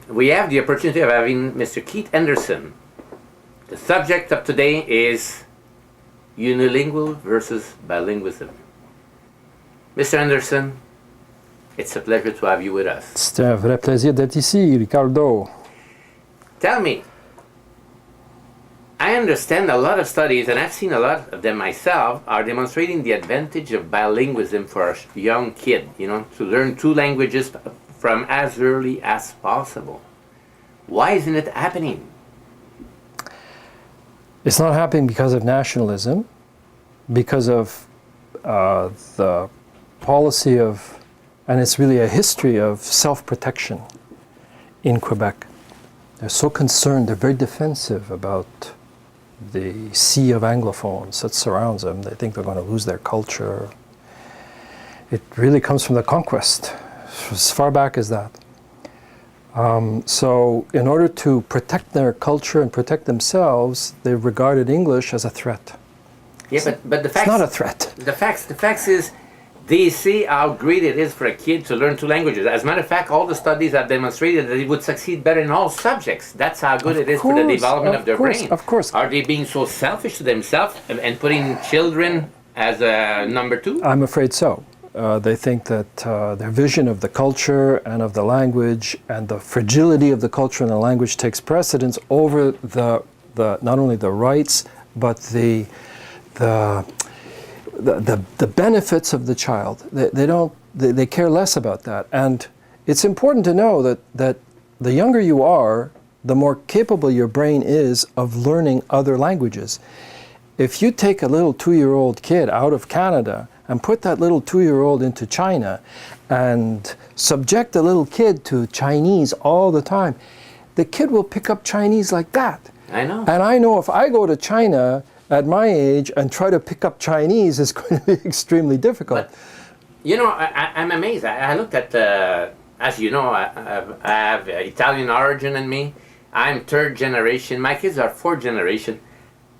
we have the opportunity of having Mr. Keith Henderson. The subject of today is unilingual versus bilinguism. Mr. Henderson, it's a pleasure to have you with us. C'est un vrai plaisir d'être ici, Ricardo. Tell me, I understand a lot of studies, and I've seen a lot of them myself, are demonstrating the advantage of bilingualism for a young kid, to learn two languages from as early as possible. Why isn't it happening? It's not happening because of nationalism, because of the policy of, and it's really a history of self-protection in Quebec. They're so concerned, they're very defensive about the sea of anglophones that surrounds them. They think they're going to lose their culture. It really comes from the conquest, as far back as that. So in order to protect their culture and protect themselves, they regarded English as a threat. Yeah, but the facts... It's not a threat. The facts is, they see how great it is for a kid to learn two languages. As a matter of fact, all the studies have demonstrated that it would succeed better in all subjects. That's how good it is for the development of their brain. Of course. Are they being so selfish to themselves and putting children as a number two? I'm afraid so. They think that their vision of the culture and of the language and the fragility of the culture and the language takes precedence over the not only the rights but the benefits of the child. They care less about that. And it's important to know that the younger you are, the more capable your brain is of learning other languages. If you take a little 2-year-old kid out of Canada and put that little 2-year-old into China and subject the little kid to Chinese all the time, the kid will pick up Chinese like that. I know. And I know if I go to China at my age and try to pick up Chinese, it's going to be extremely difficult. But, I'm amazed. I looked at, as you know, I have Italian origin in me. I'm third generation. My kids are fourth generation.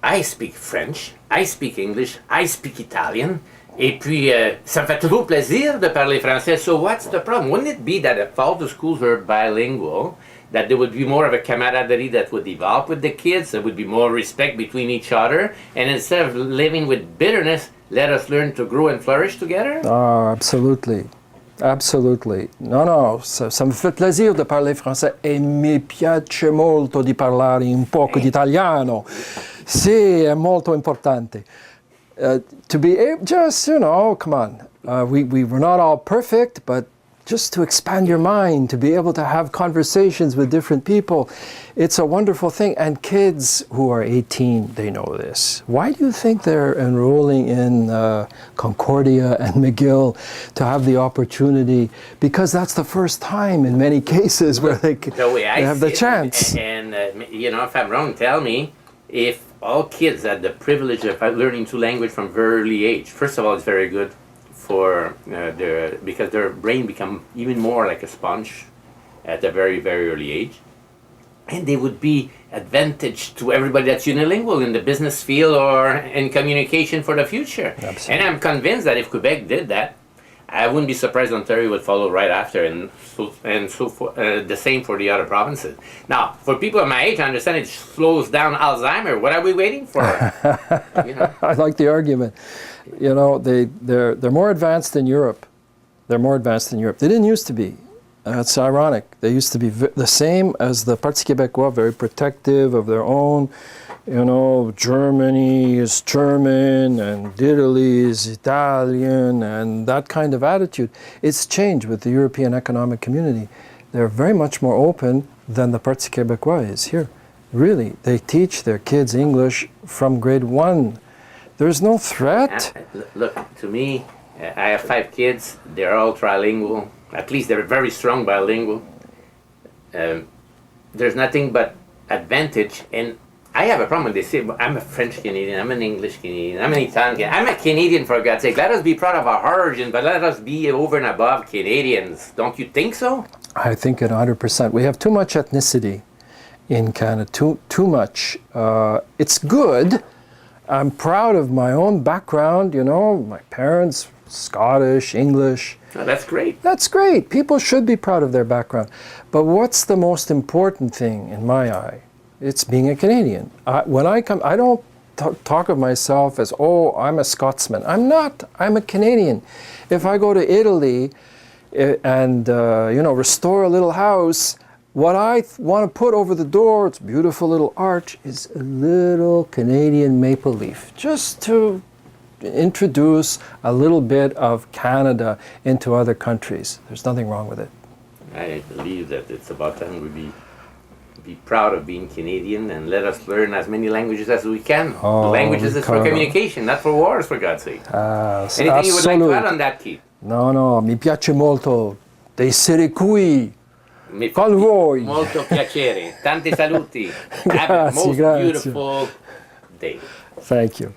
I speak French, I speak English, I speak Italian. Et puis, ça me fait toujours plaisir de parler français. So what's the problem? Wouldn't it be that if all the schools were bilingual, that there would be more of a camaraderie that would develop with the kids, there would be more respect between each other, and instead of living with bitterness, let us learn to grow and flourish together? Ah, absolutely. Absolutely. No, ça me fait plaisir de parler français e mi piace molto di parlare un poco di italiano. Sì, è molto importante. To be able, just, come on. We were not all perfect, but just to expand your mind, to be able to have conversations with different people, it's a wonderful thing. And kids who are 18, they know this. Why do you think they're enrolling in Concordia and McGill to have the opportunity? Because that's the first time in many cases where they have the chance. And if I'm wrong, tell me, if all kids had the privilege of learning two languages from very early age, first of all, it's very good for because their brain become even more like a sponge at a very, very early age. And they would be advantage to everybody that's unilingual in the business field or in communication for the future. Absolutely. And I'm convinced that if Quebec did that, I wouldn't be surprised Ontario would follow right after, and so for, the same for the other provinces. Now, for people of my age, I understand it slows down Alzheimer. What are we waiting for? I like the argument. They're more advanced than Europe. They're more advanced than Europe. They didn't used to be. It's ironic. They used to be the same as the Parti Québécois, very protective of their own. Germany is German and Italy is Italian and that kind of attitude. It's changed with the European Economic Community. They're very much more open than the Parti Québécois is here. Really, they teach their kids English from grade 1. There's no threat. Look, to me, I have 5 kids. They're all trilingual. At least they're very strong bilingual. There's nothing but advantage. And I have a problem when they say, I'm a French Canadian, I'm an English Canadian, I'm an Italian Canadian. I'm a Canadian, for God's sake. Let us be proud of our origin, but let us be over and above Canadians. Don't you think so? I think it 100%. We have too much ethnicity in Canada, too much. It's good. I'm proud of my own background, my parents Scottish, English. Oh, that's great. That's great. People should be proud of their background. But what's the most important thing in my eye? It's being a Canadian. When I come, I don't talk of myself as, oh, I'm a Scotsman. I'm not. I'm a Canadian. If I go to Italy and, restore a little house, what I want to put over the door, it's a beautiful little arch, is a little Canadian maple leaf, just to introduce a little bit of Canada into other countries. There's nothing wrong with it. I believe that it's about time we be proud of being Canadian and let us learn as many languages as we can. Oh, Languages is for Ricardo. communication, not for wars, for God's sake. Anything you would like to add on that, Keith? No, mi piace molto d'essere qui con voi. Molto piacere. Tanti saluti. Have a Grazie, most grazie. beautiful day. Thank you.